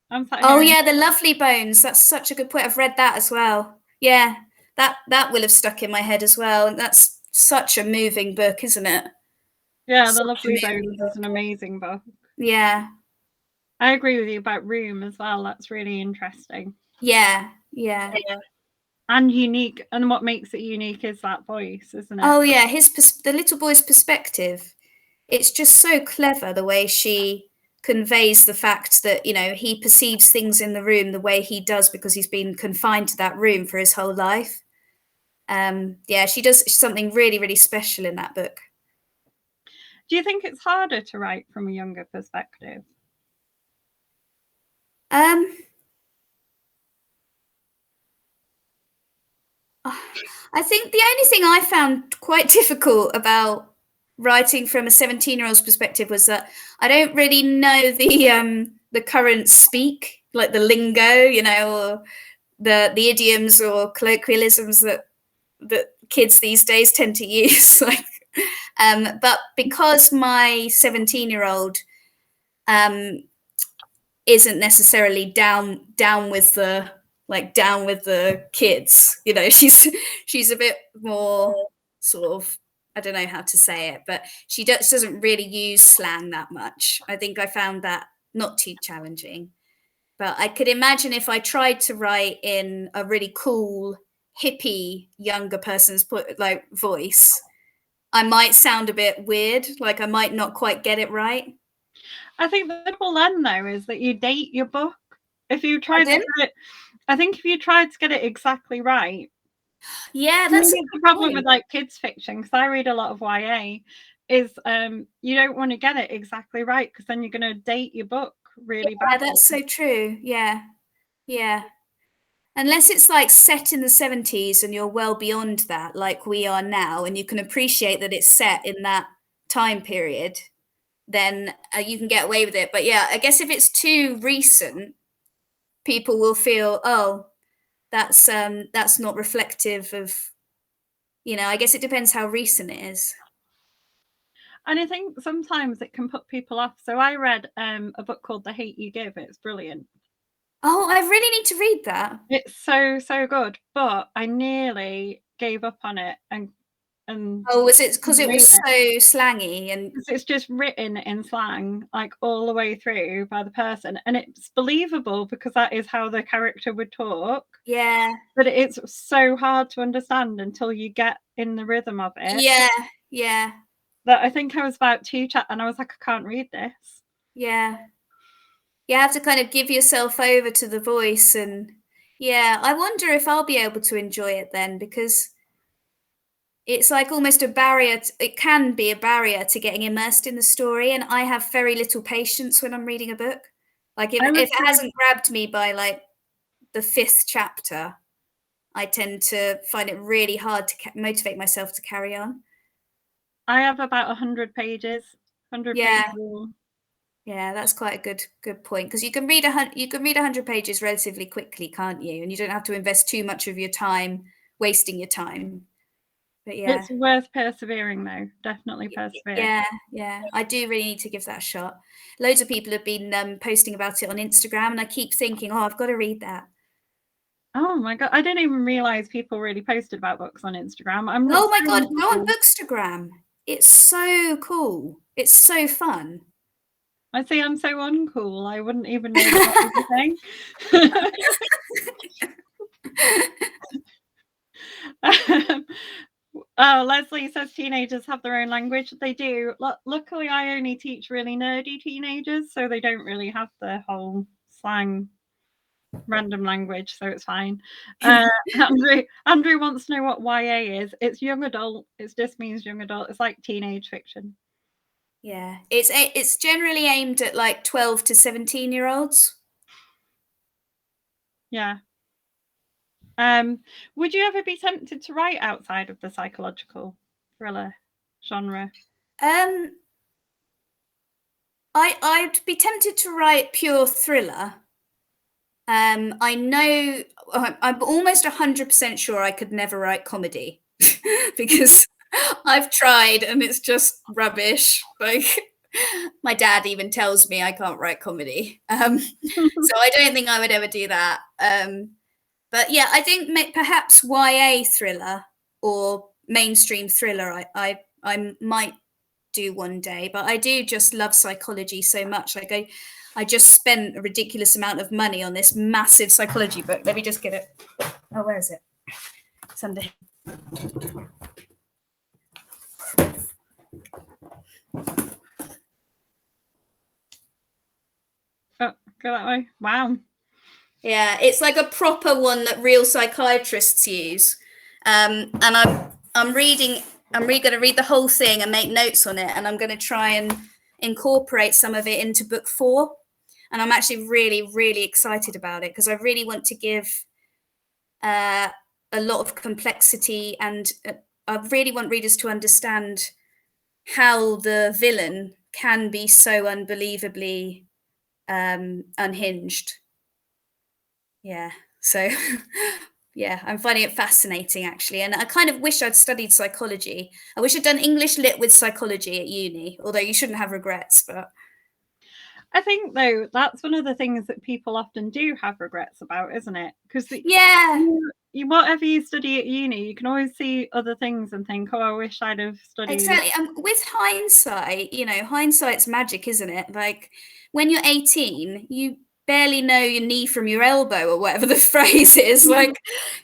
I'm sat here. Oh yeah, The Lovely Bones. That's such a good point. I've read that as well. Yeah, that will have stuck in my head as well. And that's such a moving book, isn't it? Yeah, The Lovely Bones is an amazing book. Yeah. I agree with you about Room as well. That's really interesting. Yeah. And unique. And what makes it unique is that voice, isn't it? Oh yeah, the little boy's perspective. It's just so clever, the way she conveys the fact that, he perceives things in the room the way he does because he's been confined to that room for his whole life. Yeah, she does something really, really special in that book. Do you think it's harder to write from a younger perspective? I think the only thing I found quite difficult about writing from a 17-year-old's perspective was that I don't really know the current speak, like the lingo, you know, or the idioms or colloquialisms that kids these days tend to use. Like, but because my 17-year-old isn't necessarily down with the kids, you know, she's a bit more sort of, I don't know how to say it, but she doesn't really use slang that much. I think I found that not too challenging. But I could imagine if I tried to write in a really cool, hippie, younger person's like voice, I might sound a bit weird. Like I might not quite get it right. I think the trouble then, though, is that you date your book. If you tried to get it, I think if you tried to get it exactly right, yeah, that's the problem with like kids fiction, because I read a lot of YA, is you don't want to get it exactly right because then you're going to date your book really badly. Yeah, that's so true. Yeah, yeah. Unless it's like set in the 70s and you're well beyond that, like we are now, and you can appreciate that it's set in that time period, then you can get away with it. But yeah, I guess if it's too recent, people will feel, oh, that's not reflective of, you know, I guess it depends how recent it is. And I think sometimes it can put people off. So I read a book called The Hate You Give. It's brilliant. Oh, I really need to read that. It's so good, but I nearly gave up on it and oh, was it because it was so slangy and it's just written in slang like all the way through by the person, and it's believable because that is how the character would talk. Yeah, but it's so hard to understand until you get in the rhythm of it. Yeah. That I think I was about 2 and I was like, I can't read this. Yeah. You have to kind of give yourself over to the voice, and yeah, I wonder if I'll be able to enjoy it then, because it's like almost a barrier. It can be a barrier to getting immersed in the story, and I have very little patience when I'm reading a book. Like if it hasn't grabbed me by like the 5th chapter, I tend to find it really hard to motivate myself to carry on. I have about 100 pages. 100 Yeah. pages. Yeah, that's quite a good point, because you can read 100 pages relatively quickly, can't you? And you don't have to invest too much of your time wasting your time. But yeah, It's worth persevering, though. Definitely persevere. Yeah. I do really need to give that a shot. Loads of people have been posting about it on Instagram, and I keep thinking, oh, I've got to read that. Oh my god, I didn't even realize people really posted about books on Instagram. Oh my god, go on Bookstagram. It's so cool. It's so fun. I see. I'm so uncool. I wouldn't even know that was a thing. Leslie says teenagers have their own language. They do. Luckily, I only teach really nerdy teenagers, so they don't really have the whole slang random language, so it's fine. Andrew wants to know what YA is. It's young adult. It just means young adult. It's like teenage fiction. Yeah, it's generally aimed at like 12 to 17-year-olds. Yeah. Would you ever be tempted to write outside of the psychological thriller genre? I'd be tempted to write pure thriller. I know I'm almost 100% sure I could never write comedy because I've tried and it's just rubbish. Like my dad even tells me I can't write comedy. So I don't think I would ever do that. But yeah, I think perhaps YA thriller or mainstream thriller I might do one day, but I do just love psychology so much. Like I just spent a ridiculous amount of money on this massive psychology book. Let me just get it. Oh, where is it? It's under. Oh, go that way. Wow. Yeah, it's like a proper one that real psychiatrists use. And I'm reading I'm really going to read the whole thing and make notes on it, and I'm going to try and incorporate some of it into book 4. And I'm actually really, really excited about it because I really want to give a lot of complexity, and I really want readers to understand how the villain can be so unbelievably unhinged. Yeah. So yeah, I'm finding it fascinating actually. And I kind of wish I'd studied psychology. I wish I'd done English lit with psychology at uni, although you shouldn't have regrets, but I think though that's one of the things that people often do have regrets about, isn't it? Because yeah, whatever you study at uni, you can always see other things and think, oh, I wish I'd have studied. exactly. With hindsight, hindsight's magic, isn't it? Like when you're 18, you barely know your knee from your elbow or whatever the phrase is. Like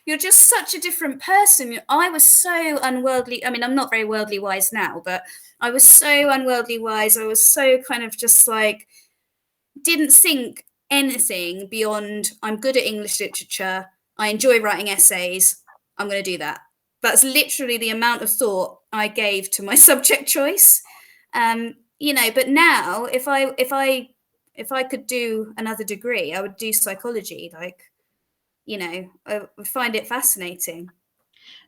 you're just such a different person. I was so unworldly. I mean, I'm not very worldly wise now, but I was so unworldly wise. I was so kind of just like, didn't think anything beyond I'm good at English literature. I enjoy writing essays. I'm going to do that. That's literally the amount of thought I gave to my subject choice. But now if I could do another degree, I would do psychology. Like, I would find it fascinating.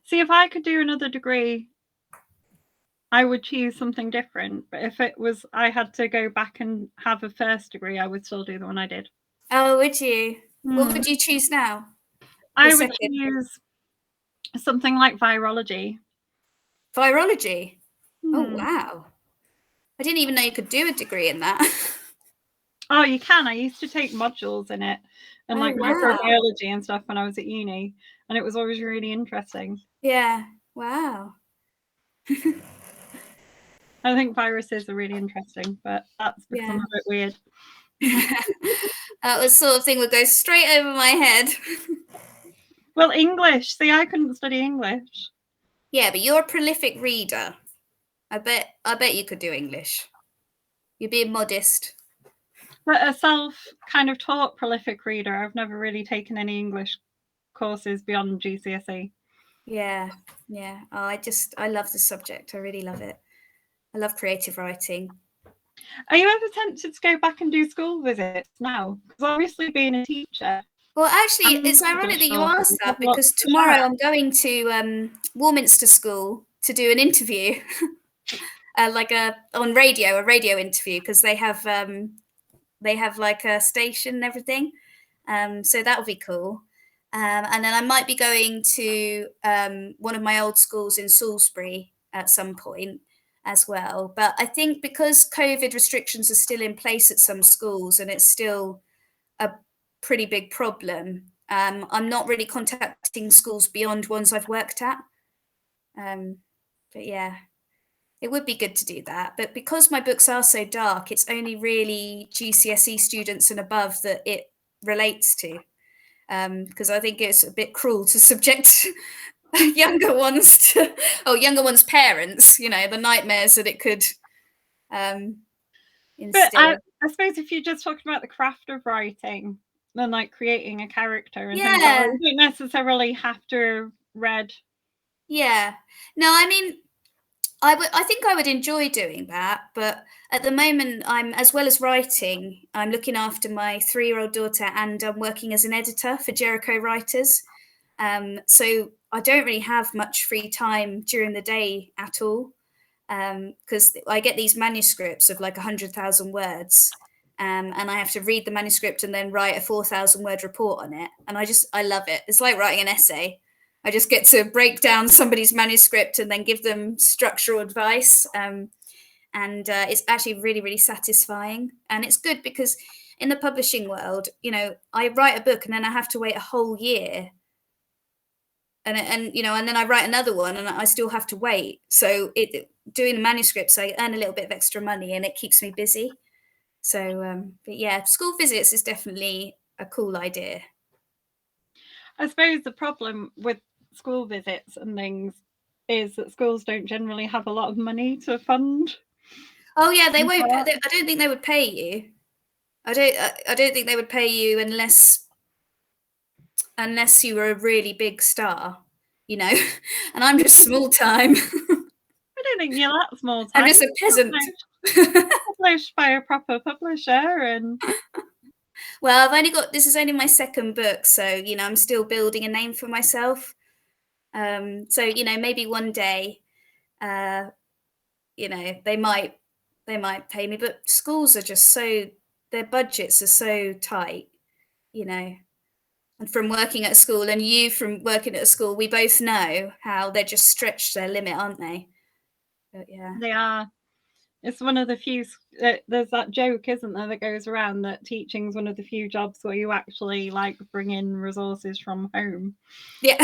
See, if I could do another degree, I would choose something different. But if it was, I had to go back and have a first degree, I would still do the one I did. Oh, would you? What Hmm. would you choose now? I would choose something like virology. Virology. Oh, Hmm. wow. I didn't even know you could do a degree in that. Oh, you can. I used to take modules in it and like wow. microbiology and stuff when I was at uni, and it was always really interesting. Yeah. Wow. I think viruses are really interesting, but that's because I'm a bit weird. That sort of thing would go straight over my head. Well, English. See, I couldn't study English. Yeah, but you're a prolific reader. I bet you could do English. You're being modest. But a self kind of taught prolific reader, I've never really taken any English courses beyond GCSE. Yeah, yeah. Oh, I love the subject. I really love it. I love creative writing. Are you ever tempted to go back and do school visits now? Because obviously being a teacher. Well, actually, it's ironic that you asked that because tomorrow I'm going to Warminster School to do an interview, like a radio interview, because they have like a station and everything. So that will be cool. And then I might be going to one of my old schools in Salisbury at some point as well. But I think because COVID restrictions are still in place at some schools and it's still a pretty big problem, I'm not really contacting schools beyond ones I've worked at. But yeah, it would be good to do that. But because my books are so dark, it's only really GCSE students and above that it relates to. Because I think it's a bit cruel to subject younger ones parents, the nightmares that it could instill. But I suppose if you're just talking about the craft of writing, then like creating a character and things like that, you don't necessarily have to have read. Yeah. No, I mean, I think I would enjoy doing that, but at the moment, as well as writing, I'm looking after my 3-year-old daughter, and I'm working as an editor for Jericho Writers. So I don't really have much free time during the day at all, because I get these manuscripts of like 100,000 words, and I have to read the manuscript and then write a 4,000 word report on it, and I love it. It's like writing an essay. I just get to break down somebody's manuscript and then give them structural advice. And it's actually really, really satisfying. And it's good because in the publishing world, I write a book and then I have to wait a whole year. And then I write another one and I still have to wait. So doing the manuscripts, I earn a little bit of extra money and it keeps me busy. So, but yeah, school visits is definitely a cool idea. I suppose the problem with school visits and things is that schools don't generally have a lot of money to fund. Oh yeah, they won't. I don't think they would pay you. I don't think they would pay you unless you were a really big star, and I'm just small time. think you're that small time. I'm just a peasant. Published by a proper publisher, and well, this is only my second book, so I'm still building a name for myself. So maybe one day, they might pay me, but schools are just their budgets are so tight, and from working at school, and you from working at a school, we both know how they're just stretched their limit, aren't they? But yeah, they are. It's one of the few. There's that joke, isn't there, that goes around that teaching is one of the few jobs where you actually bring in resources from home. Yeah,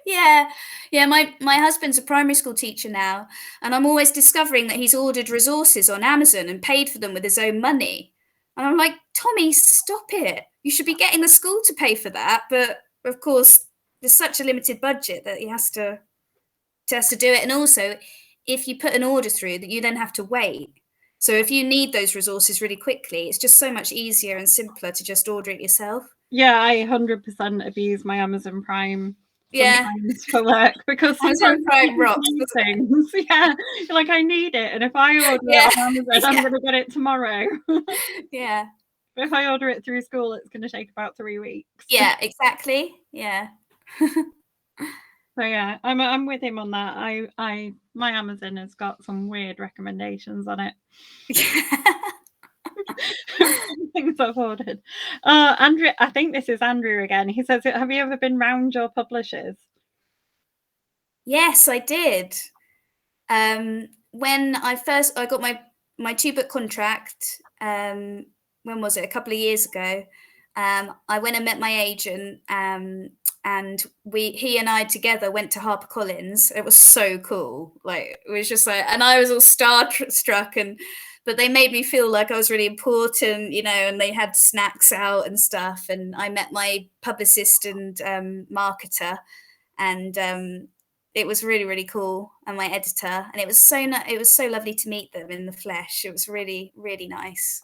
yeah. My husband's a primary school teacher now, and I'm always discovering that he's ordered resources on Amazon and paid for them with his own money. And I'm like, Tommy, stop it! You should be getting the school to pay for that. But of course, there's such a limited budget that he has to do it. And also, if you put an order through, that you then have to wait. So if you need those resources really quickly, it's just so much easier and simpler to just order it yourself. Yeah, I 100% abuse my Amazon Prime sometimes for work, because Amazon Prime rocks things. Yeah, I need it, and if I order it on Amazon, I'm going to get it tomorrow. Yeah. But if I order it through school, it's going to take about 3 weeks. Yeah, exactly. Yeah. So yeah, I'm with him on that. My Amazon has got some weird recommendations on it. Things I've ordered. Andrew, I think this is Andrew again. He says, have you ever been round your publishers? Yes, I did. When I got my 2-book contract, when was it? A couple of years ago. I went and met my agent, and he and I together went to HarperCollins. It was so cool. It was just and I was all starstruck, but they made me feel like I was really important, and they had snacks out and stuff. And I met my publicist and marketer, and it was really, really cool, and my editor, and it was so lovely to meet them in the flesh. It was really, really nice.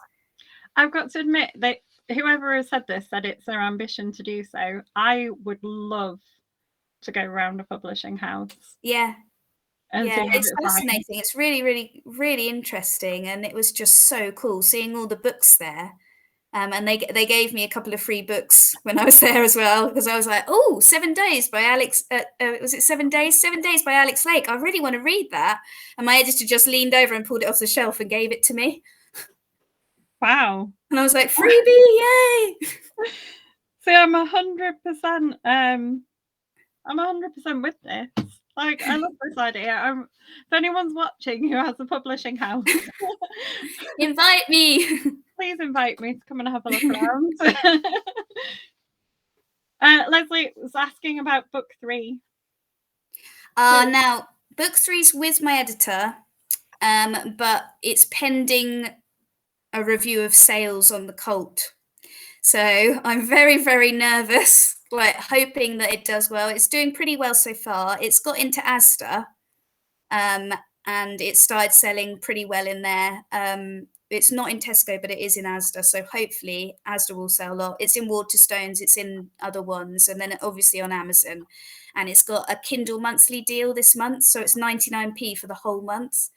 I've got to admit that whoever has said this said it's their ambition to do so. I would love to go around a publishing house. Yeah. It's fascinating. Like. It's really, really, really interesting, and it was just so cool seeing all the books there. And they gave me a couple of free books when I was there as well, because I was like, oh, 7 Days by Alex. Was it 7 Days? 7 Days by Alex Lake. I really want to read that. And my editor just leaned over and pulled it off the shelf and gave it to me. Wow. And I was like, freebie, yay! See, I'm 100%. I'm 100% with this. I love this idea. If anyone's watching who has a publishing house, invite me. Please invite me to come and have a look around. Leslie was asking about book 3. Now, book 3's with my editor, but it's pending a review of sales on the Cult. So I'm very, very nervous, hoping that it does well. It's doing pretty well so far. It's got into Asda, and it started selling pretty well in there. It's not in Tesco, but it is in Asda. So hopefully Asda will sell a lot. It's in Waterstones, it's in other ones, and then obviously on Amazon. And it's got a Kindle monthly deal this month. So it's 99p for the whole month.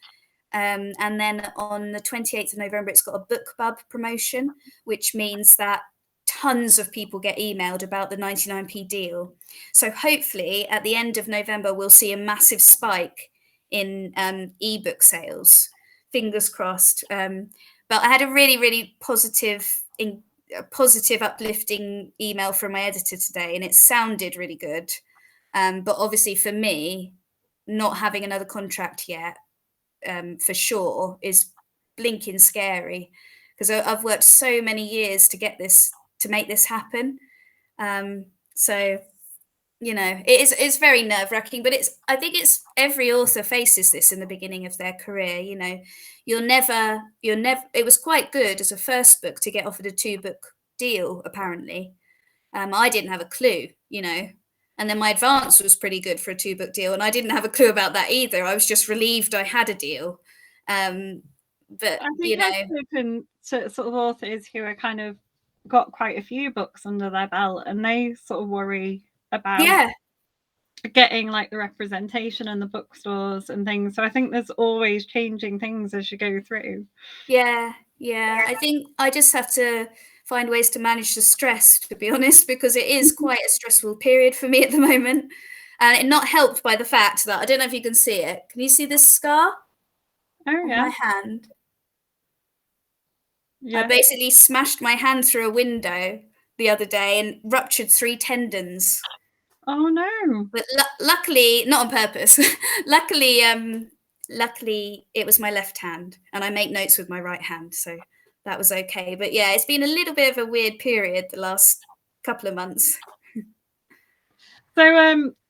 And then on the 28th of November, it's got a BookBub promotion, which means that tons of people get emailed about the 99p deal. So hopefully at the end of November, we'll see a massive spike in ebook sales. Fingers crossed. But I had a really, really positive, uplifting email from my editor today, and it sounded really good. But obviously for me, not having another contract yet, for sure, is blinking scary, because I've worked so many years to make this happen. So it's very nerve-wracking, but I think it's every author faces this in the beginning of their career. You're never it was quite good as a first book to get offered a 2-book deal, apparently. I didn't have a clue, and then my advance was pretty good for a 2-book deal, and I didn't have a clue about that either. I was just relieved I had a deal. But I think that's open to sort of authors who are kind of got quite a few books under their belt, and they sort of worry about getting like the representation in the bookstores and things. So I think there's always changing things as you go through. Yeah, yeah. I think I just have to find ways to manage the stress, to be honest, because it is quite a stressful period for me at the moment. And it not helped by the fact that I don't know if you can see it. Can you see this scar Oh on yeah. my hand? I Yeah. basically smashed my hand through a window the other day and ruptured 3 tendons. Oh no. But luckily, not on purpose. luckily, luckily it was my left hand, and I make notes with my right hand, so that was okay. But yeah, it's been a little bit of a weird period the last couple of months.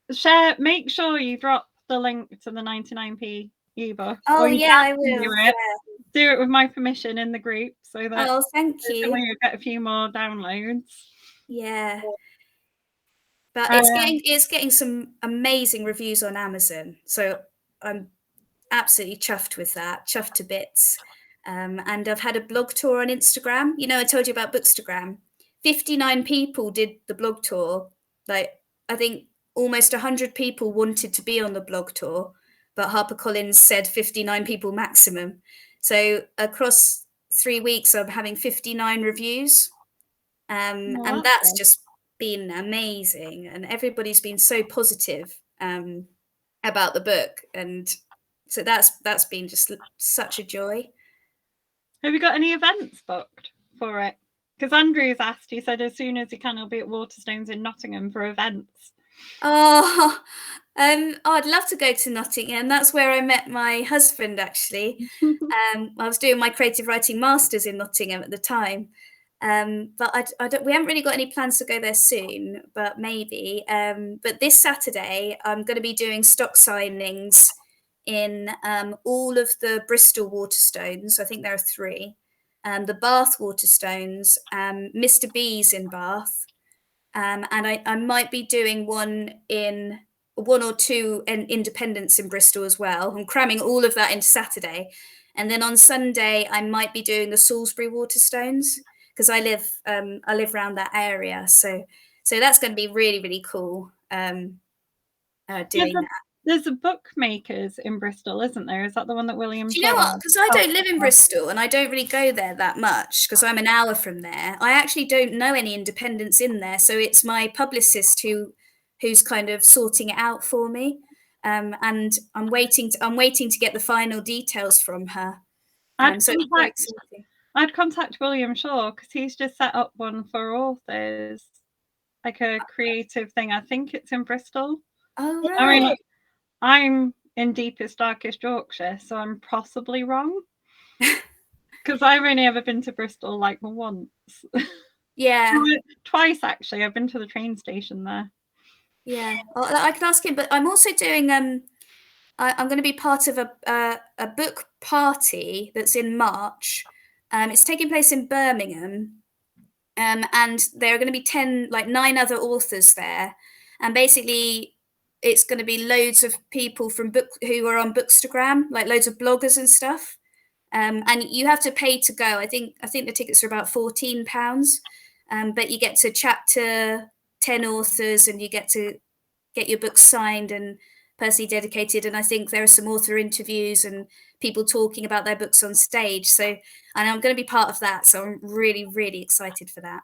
So make sure you drop the link to the 99p ebook. Oh Or you yeah, I can will. do it with my permission in the group so that Oh, thank you. we get a few more downloads. Yeah. But Uh, it's getting some amazing reviews on Amazon. So I'm absolutely chuffed with that, chuffed to bits. And I've had a blog tour on Instagram. You know, I told you about Bookstagram. 59 people did the blog tour. Like, I think almost 100 people wanted to be on the blog tour, but HarperCollins said 59 people maximum. So across 3 weeks, I'm having 59 reviews. And that's just been amazing. And everybody's been so positive about the book. And so that's been just such a joy. have you got any events booked for it? Because Andrew's asked, he said as soon as he can, he'll be at Waterstones in Nottingham for events. Oh, I'd love to go to Nottingham. That's where I met my husband, actually. I was doing my creative writing masters in Nottingham at the time. But I don't, we haven't really got any plans to go there soon, but maybe. But this Saturday, I'm going to be doing stock signings in all of the Bristol Waterstones. I think there are 3. The Bath Waterstones, Mr. B's in Bath, and I might be doing one or two independents in Bristol as well. I'm cramming all of that into Saturday. And then on Sunday, I might be doing the Salisbury Waterstones because I live around that area. So that's going to be really, really cool doing that. There's a bookmakers in Bristol, isn't there? Is that the one that William Do you know Shaw? what? Because I don't live in Bristol and I don't really go there that much because I'm an hour from there. I actually don't know any independents in there. So it's my publicist who's kind of sorting it out for me. And I'm waiting to get the final details from her. So it's very exciting. I'd contact William Shaw because he's just set up one for authors, like a creative thing. I think it's in Bristol. Oh, right. I mean, I'm in deepest, darkest Yorkshire, so I'm possibly wrong. Because I've only ever been to Bristol like once. Yeah. Twice, actually. I've been to the train station there. Yeah. Well, I can ask him, but I'm also doing I'm going to be part of a book party that's in March. It's taking place in Birmingham. And there are going to be 9 other authors there. And basically, it's going to be loads of people from who are on Bookstagram, like loads of bloggers and stuff. And you have to pay to go. I think the tickets are about £14. But you get to chat to 10 authors and you get to get your book signed and personally dedicated. And I think there are some author interviews and people talking about their books on stage. So, and I'm going to be part of that. So I'm really, really excited for that.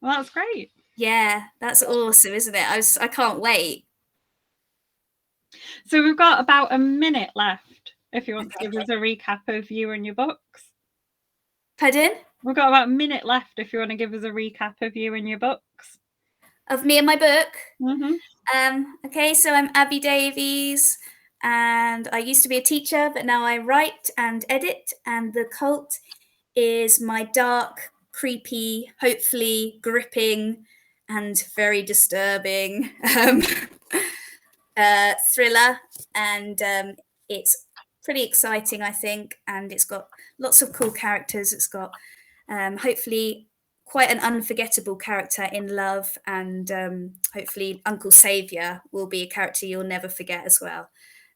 Well, that's great. Yeah, that's awesome, isn't it? I can't wait. So we've got about a minute left if you want to give us a recap of you and your books. Pardon? We've got about a minute left if you want to give us a recap of you and your books. Of me and my book? Mm-hmm. Okay, so I'm Abby Davies, and I used to be a teacher, but now I write and edit, and The Cult is my dark, creepy, hopefully gripping, and very disturbing thriller, and it's pretty exciting, I think, and it's got lots of cool characters. It's got hopefully quite an unforgettable character in Love, and hopefully Uncle Saviour will be a character you'll never forget as well.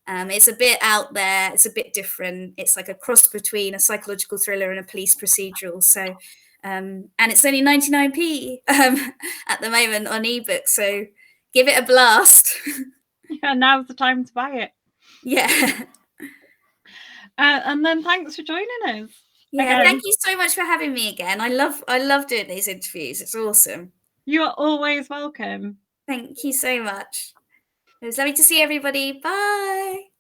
It's a bit out there, it's a bit different. It's like a cross between a psychological thriller and a police procedural. So, and it's only 99p at the moment on ebook. So give it a blast. Yeah, now's the time to buy it. Yeah. And then thanks for joining us. Yeah, Again. thank you so much for having me again. I love doing these interviews. It's awesome. You are always welcome. Thank you so much. It was lovely to see everybody. Bye.